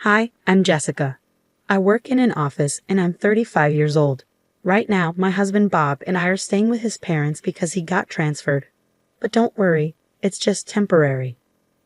Hi, I'm Jessica. I work in an office and I'm 35 years old. Right now, my husband Bob and I are staying with his parents because he got transferred. But don't worry, it's just temporary.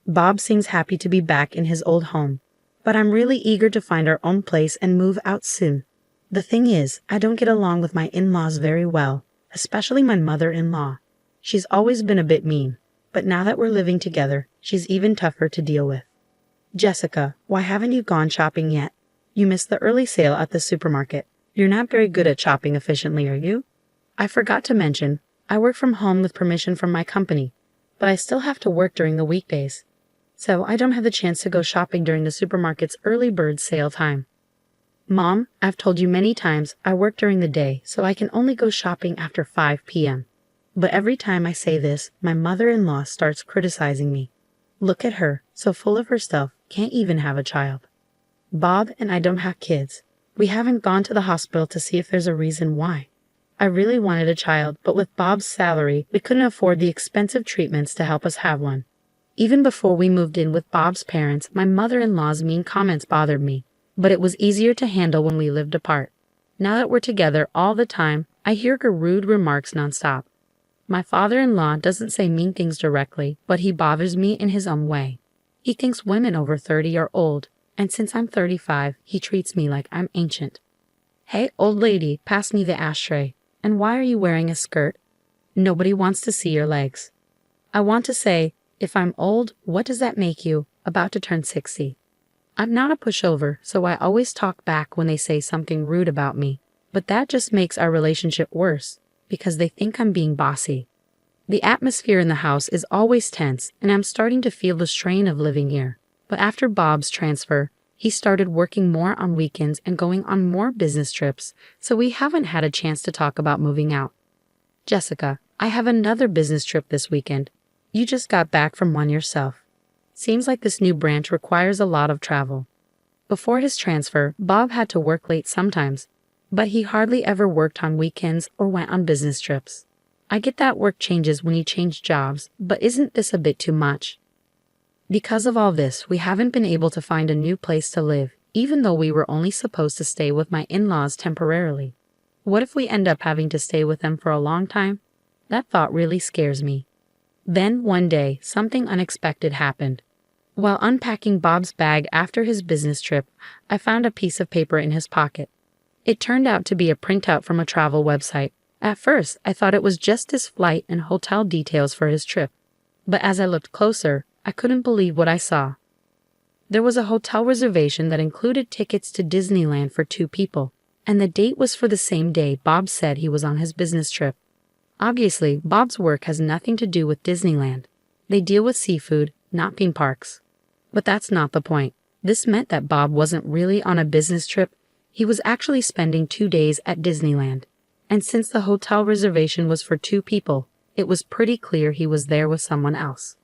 Bob seems happy to be back in his old home, but I'm really eager to find our own place and move out soon. The thing is, I don't get along with my in-laws very well, especially my mother-in-law. She's always been a bit mean, but now that we're living together, she's even tougher to deal with. Jessica, why haven't you gone shopping yet? You missed the early sale at the supermarket. You're not very good at shopping efficiently, are you? I forgot to mention, I work from home with permission from my company, but I still have to work during the weekdays. So I don't have the chance to go shopping during the supermarket's early bird sale time. Mom, I've told you many times I work during the day, so I can only go shopping after 5 p.m. But every time I say this, my mother-in-law starts criticizing me. Look at her, so full of herself, can't even have a child. Bob and I don't have kids. We haven't gone to the hospital to see if there's a reason why. I really wanted a child, but with Bob's salary, we couldn't afford the expensive treatments to help us have one. Even before we moved in with Bob's parents, my mother-in-law's mean comments bothered me, but it was easier to handle when we lived apart. Now that we're together all the time, I hear her rude remarks nonstop. My father-in-law doesn't say mean things directly, but he bothers me in his own way. He thinks women over 30 are old, and since I'm 35, he treats me like I'm ancient. Hey, old lady, pass me the ashtray. And why are you wearing a skirt? Nobody wants to see your legs. I want to say, if I'm old, what does that make you, about to turn 60? I'm not a pushover, so I always talk back when they say something rude about me, but that just makes our relationship worse, because they think I'm being bossy. The atmosphere in the house is always tense, and I'm starting to feel the strain of living here. But after Bob's transfer, he started working more on weekends and going on more business trips, so we haven't had a chance to talk about moving out. Jessica, I have another business trip this weekend. You just got back from one yourself. Seems like this new branch requires a lot of travel. Before his transfer, Bob had to work late sometimes, but he hardly ever worked on weekends or went on business trips. I get that work changes when you change jobs, but isn't this a bit too much? Because of all this, we haven't been able to find a new place to live, even though we were only supposed to stay with my in-laws temporarily. What if we end up having to stay with them for a long time? That thought really scares me. Then, one day, something unexpected happened. While unpacking Bob's bag after his business trip, I found a piece of paper in his pocket. It turned out to be a printout from a travel website. At first, I thought it was just his flight and hotel details for his trip. But as I looked closer, I couldn't believe what I saw. There was a hotel reservation that included tickets to Disneyland for 2 people, and the date was for the same day Bob said he was on his business trip. Obviously, Bob's work has nothing to do with Disneyland. They deal with seafood, not theme parks. But that's not the point. This meant that Bob wasn't really on a business trip. He was actually spending 2 days at Disneyland. And since the hotel reservation was for 2 people, it was pretty clear he was there with someone else.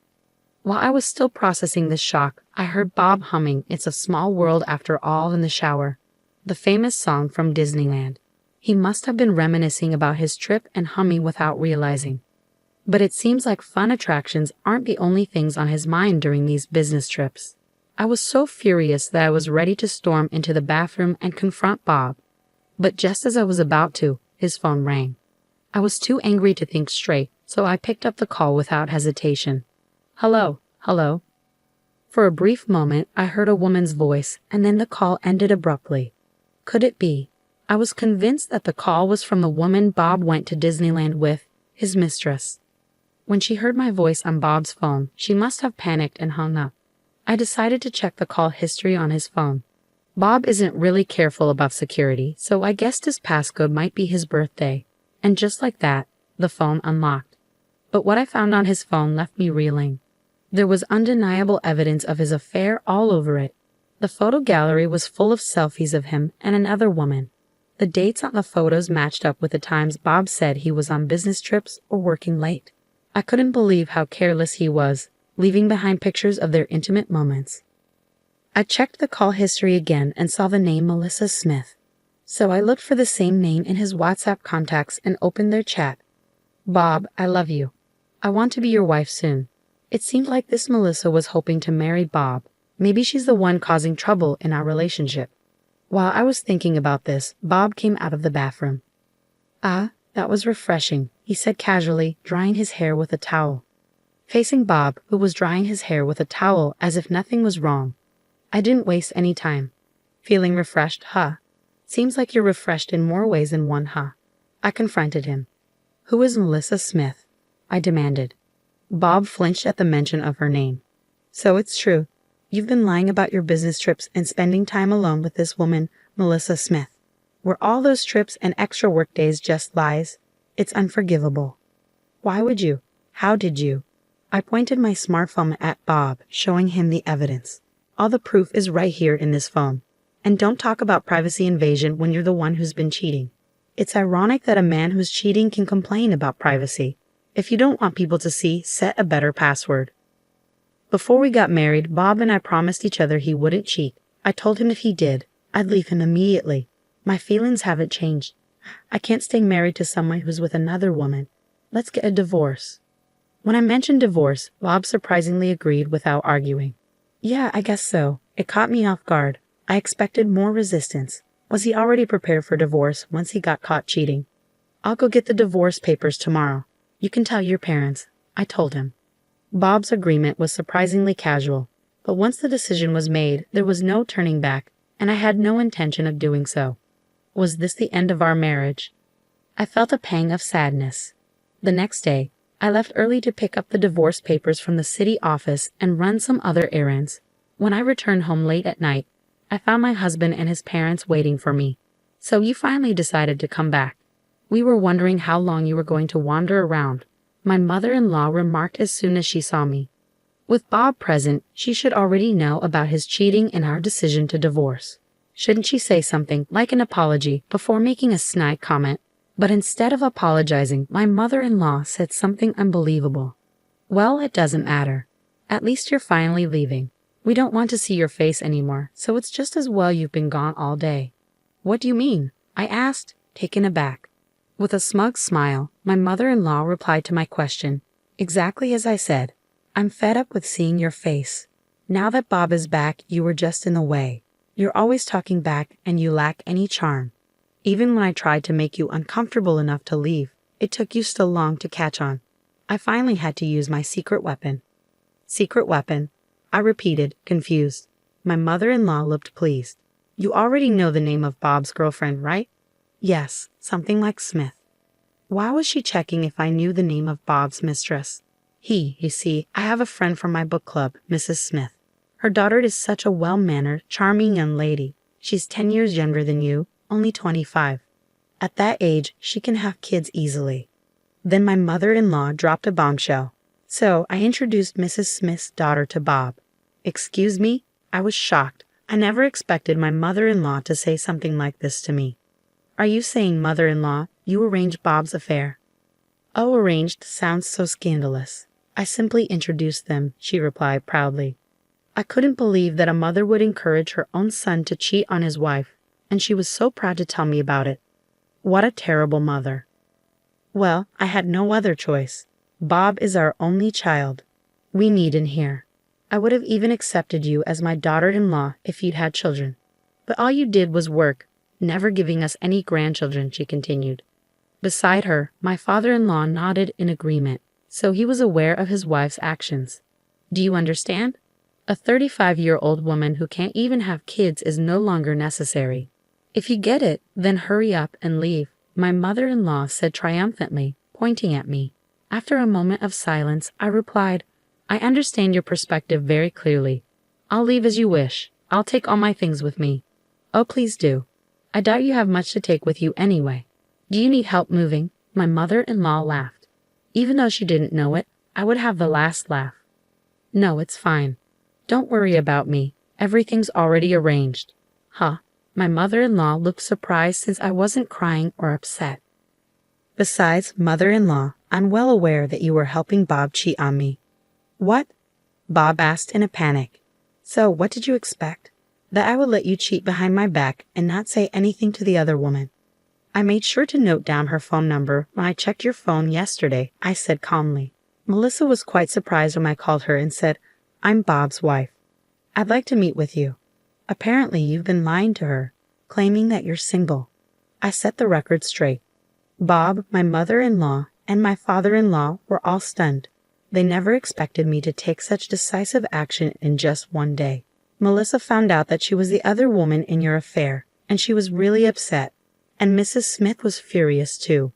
While I was still processing this shock, I heard Bob humming "It's a Small World After All" in the shower, the famous song from Disneyland. He must have been reminiscing about his trip and humming without realizing. But it seems like fun attractions aren't the only things on his mind during these business trips. I was so furious that I was ready to storm into the bathroom and confront Bob. But just as I was about to, his phone rang. I was too angry to think straight, so I picked up the call without hesitation. Hello. For a brief moment, I heard a woman's voice, and then the call ended abruptly. Could it be? I was convinced that the call was from the woman Bob went to Disneyland with, his mistress. When she heard my voice on Bob's phone, she must have panicked and hung up. I decided to check the call history on his phone. Bob isn't really careful about security, so I guessed his passcode might be his birthday. And just like that, the phone unlocked. But what I found on his phone left me reeling. There was undeniable evidence of his affair all over it. The photo gallery was full of selfies of him and another woman. The dates on the photos matched up with the times Bob said he was on business trips or working late. I couldn't believe how careless he was, leaving behind pictures of their intimate moments. I checked the call history again and saw the name Melissa Smith. So I looked for the same name in his WhatsApp contacts and opened their chat. Bob, I love you. I want to be your wife soon. It seemed like this Melissa was hoping to marry Bob. Maybe she's the one causing trouble in our relationship. While I was thinking about this, Bob came out of the bathroom. "Ah, that was refreshing," he said casually, drying his hair with a towel. Facing Bob, who was drying his hair with a towel as if nothing was wrong, I didn't waste any time. "Feeling refreshed, huh? Seems like you're refreshed in more ways than one, huh?" I confronted him. "Who is Melissa Smith?" I demanded. Bob flinched at the mention of her name. "So it's true. You've been lying about your business trips and spending time alone with this woman, Melissa Smith. Were all those trips and extra work days just lies? It's unforgivable." "Why would you? How did you?" I pointed my smartphone at Bob, showing him the evidence. "All the proof is right here in this phone. And don't talk about privacy invasion when you're the one who's been cheating. It's ironic that a man who's cheating can complain about privacy. If you don't want people to see, set a better password." Before we got married, Bob and I promised each other he wouldn't cheat. I told him if he did, I'd leave him immediately. My feelings haven't changed. I can't stay married to someone who's with another woman. Let's get a divorce. When I mentioned divorce, Bob surprisingly agreed without arguing. "Yeah, I guess so." It caught me off guard. I expected more resistance. Was he already prepared for divorce once he got caught cheating? "I'll go get the divorce papers tomorrow. You can tell your parents," I told him. Bob's agreement was surprisingly casual, but once the decision was made, there was no turning back, and I had no intention of doing so. Was this the end of our marriage? I felt a pang of sadness. The next day, I left early to pick up the divorce papers from the city office and run some other errands. When I returned home late at night, I found my husband and his parents waiting for me. "So you finally decided to come back. We were wondering how long you were going to wander around," my mother-in-law remarked as soon as she saw me. With Bob present, she should already know about his cheating and our decision to divorce. Shouldn't she say something like an apology before making a snide comment? But instead of apologizing, my mother-in-law said something unbelievable. "Well, it doesn't matter. At least you're finally leaving. We don't want to see your face anymore, so it's just as well you've been gone all day." "What do you mean?" I asked, taken aback. With a smug smile, my mother-in-law replied to my question, exactly as I said. "I'm fed up with seeing your face. Now that Bob is back, you were just in the way. You're always talking back and you lack any charm. Even when I tried to make you uncomfortable enough to leave, it took you still long to catch on. I finally had to use my secret weapon." "Secret weapon?" I repeated, confused. My mother-in-law looked pleased. "You already know the name of Bob's girlfriend, right?" "Yes, something like Smith." Why was she checking if I knew the name of Bob's mistress? You see, I have a friend from my book club, Mrs. Smith. Her daughter is such a well-mannered, charming young lady. She's 10 years younger than you, only 25. At that age, she can have kids easily. Then my mother-in-law dropped a bombshell. So I introduced Mrs. Smith's daughter to Bob. Excuse me? I was shocked. I never expected my mother-in-law to say something like this to me. "Are you saying, mother-in-law, you arranged Bob's affair?" "Oh, arranged sounds so scandalous. I simply introduced them," she replied proudly. I couldn't believe that a mother would encourage her own son to cheat on his wife, and she was so proud to tell me about it. What a terrible mother. Well, I had no other choice. Bob is our only child. We need in here. I would have even accepted you as my daughter-in-law if you'd had children. But all you did was work, never giving us any grandchildren," she continued. Beside her, my father-in-law nodded in agreement, so he was aware of his wife's actions. Do you understand? A 35-year-old woman who can't even have kids is no longer necessary. If you get it, then hurry up and leave, my mother-in-law said triumphantly, pointing at me. After a moment of silence, I replied, "I understand your perspective very clearly. I'll leave as you wish. I'll take all my things with me." "Oh, please do. I doubt you have much to take with you anyway. Do you need help moving?" My mother-in-law laughed. Even though she didn't know it, I would have the last laugh. "No, it's fine. Don't worry about me. Everything's already arranged." Huh. My mother-in-law looked surprised since I wasn't crying or upset. "Besides, mother-in-law, I'm well aware that you were helping Bob cheat on me." "What?" Bob asked in a panic. "So, what did you expect? That I would let you cheat behind my back and not say anything to the other woman?" "I made sure to note down her phone number when I checked your phone yesterday," I said calmly. Melissa was quite surprised when I called her and said, "I'm Bob's wife." I'd like to meet with you. Apparently you've been lying to her, claiming that you're single. I set the record straight. Bob, my mother-in-law, and my father-in-law were all stunned. They never expected me to take such decisive action in just one day. Melissa found out that she was the other woman in your affair, and she was really upset. And Mrs. Smith was furious too.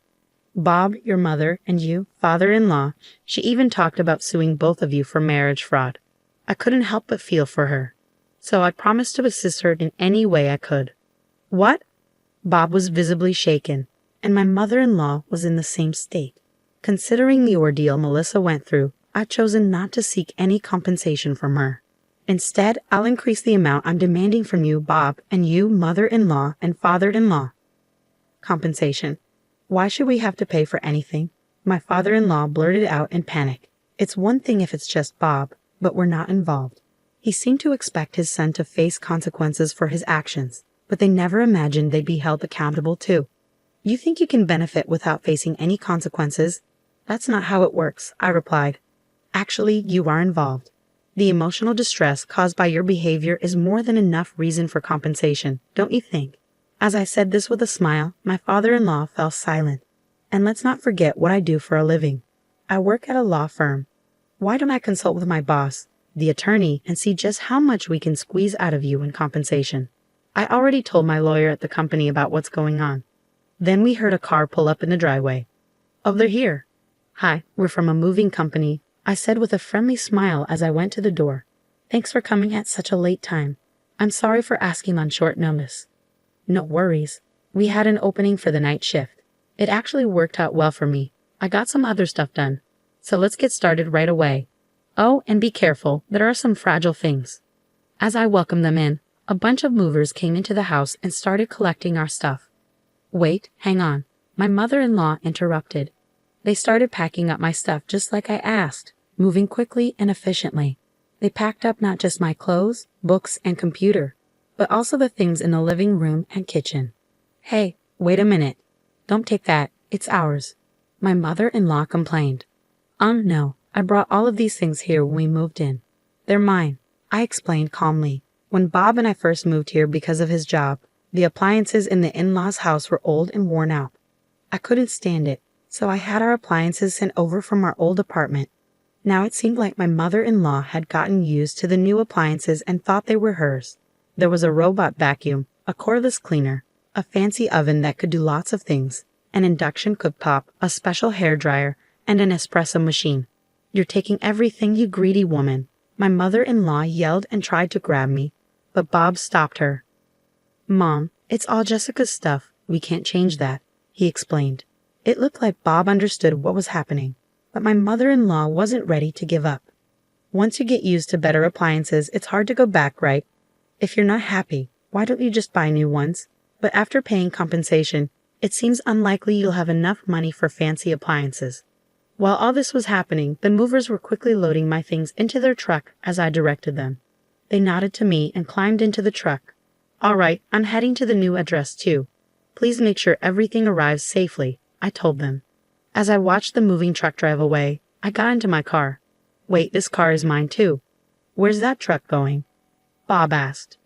Bob, your mother, and you, father-in-law, she even talked about suing both of you for marriage fraud. I couldn't help but feel for her. So I promised to assist her in any way I could. What? Bob was visibly shaken, and my mother-in-law was in the same state. Considering the ordeal Melissa went through, I've chosen not to seek any compensation from her. Instead, I'll increase the amount I'm demanding from you, Bob, and you, mother-in-law and father-in-law. Compensation. Why should we have to pay for anything? My father-in-law blurted out in panic. It's one thing if it's just Bob, but we're not involved. He seemed to expect his son to face consequences for his actions, but they never imagined they'd be held accountable too. You think you can benefit without facing any consequences? That's not how it works, I replied. Actually, you are involved. The emotional distress caused by your behavior is more than enough reason for compensation, don't you think? As I said this with a smile, my father-in-law fell silent. And let's not forget what I do for a living. I work at a law firm. Why don't I consult with my boss, the attorney, and see just how much we can squeeze out of you in compensation? I already told my lawyer at the company about what's going on. Then we heard a car pull up in the driveway. Oh, they're here. Hi, we're from a moving company, I said with a friendly smile as I went to the door. Thanks for coming at such a late time. I'm sorry for asking on short notice. No worries. We had an opening for the night shift. It actually worked out well for me. I got some other stuff done. So let's get started right away. Oh, and be careful, there are some fragile things. As I welcomed them in, a bunch of movers came into the house and started collecting our stuff. Wait, hang on. My mother-in-law interrupted. They started packing up my stuff just like I asked, moving quickly and efficiently. They packed up not just my clothes, books, and computer, but also the things in the living room and kitchen. Hey, wait a minute. Don't take that. It's ours. My mother-in-law complained. No, I brought all of these things here when we moved in. They're mine, I explained calmly. When Bob and I first moved here because of his job, the appliances in the in-laws' house were old and worn out. I couldn't stand it, so I had our appliances sent over from our old apartment. Now it seemed like my mother-in-law had gotten used to the new appliances and thought they were hers. There was a robot vacuum, a cordless cleaner, a fancy oven that could do lots of things, an induction cooktop, a special hairdryer, and an espresso machine. You're taking everything, you greedy woman. My mother-in-law yelled and tried to grab me, but Bob stopped her. Mom, it's all Jessica's stuff. We can't change that, he explained. It looked like Bob understood what was happening, but my mother-in-law wasn't ready to give up. Once you get used to better appliances, it's hard to go back, right? If you're not happy, why don't you just buy new ones? But after paying compensation, it seems unlikely you'll have enough money for fancy appliances. While all this was happening, the movers were quickly loading my things into their truck as I directed them. They nodded to me and climbed into the truck. All right, I'm heading to the new address too. Please make sure everything arrives safely, I told them. As I watched the moving truck drive away, I got into my car. Wait, this car is mine too. Where's that truck going? Bob asked.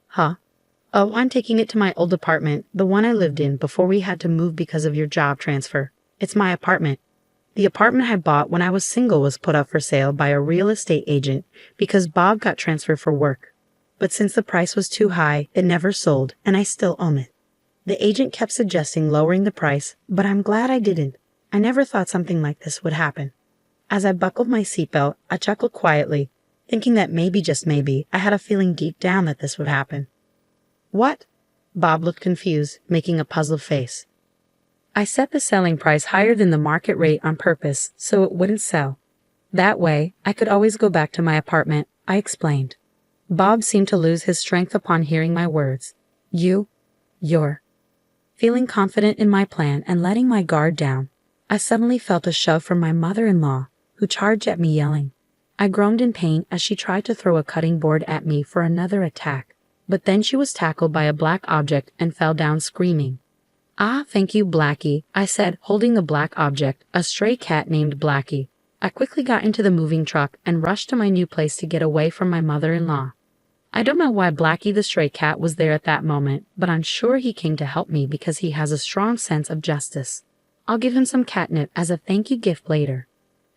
Huh? Oh, I'm taking it to my old apartment, the one I lived in before we had to move because of your job transfer. It's my apartment. The apartment I bought when I was single was put up for sale by a real estate agent because Bob got transferred for work. But since the price was too high, it never sold, and I still own it. The agent kept suggesting lowering the price, but I'm glad I didn't. I never thought something like this would happen. As I buckled my seatbelt, I chuckled quietly, thinking that maybe, just maybe, I had a feeling deep down that this would happen. What? Bob looked confused, making a puzzled face. I set the selling price higher than the market rate on purpose so it wouldn't sell. That way, I could always go back to my apartment, I explained. Bob seemed to lose his strength upon hearing my words. You're. Feeling confident in my plan and letting my guard down, I suddenly felt a shove from my mother-in-law, who charged at me yelling. I groaned in pain as she tried to throw a cutting board at me for another attack, but then she was tackled by a black object and fell down screaming. Ah, thank you, Blackie, I said, holding the black object, a stray cat named Blackie. I quickly got into the moving truck and rushed to my new place to get away from my mother-in-law. I don't know why Blackie the stray cat was there at that moment, but I'm sure he came to help me because he has a strong sense of justice. I'll give him some catnip as a thank you gift later.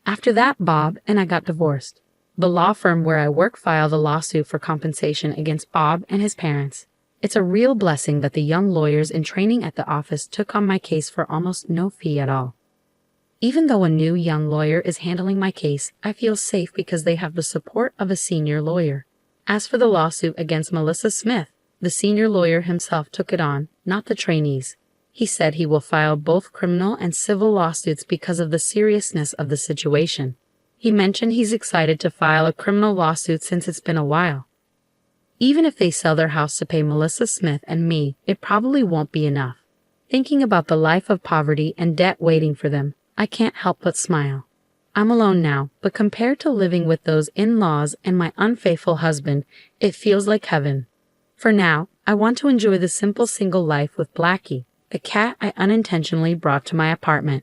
After that, Bob and I got divorced. The law firm where I work filed a lawsuit for compensation against Bob and his parents. It's a real blessing that the young lawyers in training at the office took on my case for almost no fee at all. Even though a new young lawyer is handling my case, I feel safe because they have the support of a senior lawyer. As for the lawsuit against Melissa Smith, the senior lawyer himself took it on, not the trainees. He said he will file both criminal and civil lawsuits because of the seriousness of the situation. He mentioned he's excited to file a criminal lawsuit since it's been a while. Even if they sell their house to pay Melissa Smith and me, it probably won't be enough. Thinking about the life of poverty and debt waiting for them, I can't help but smile. I'm alone now, but compared to living with those in-laws and my unfaithful husband, it feels like heaven. For now, I want to enjoy the simple single life with Blackie, the cat I unintentionally brought to my apartment.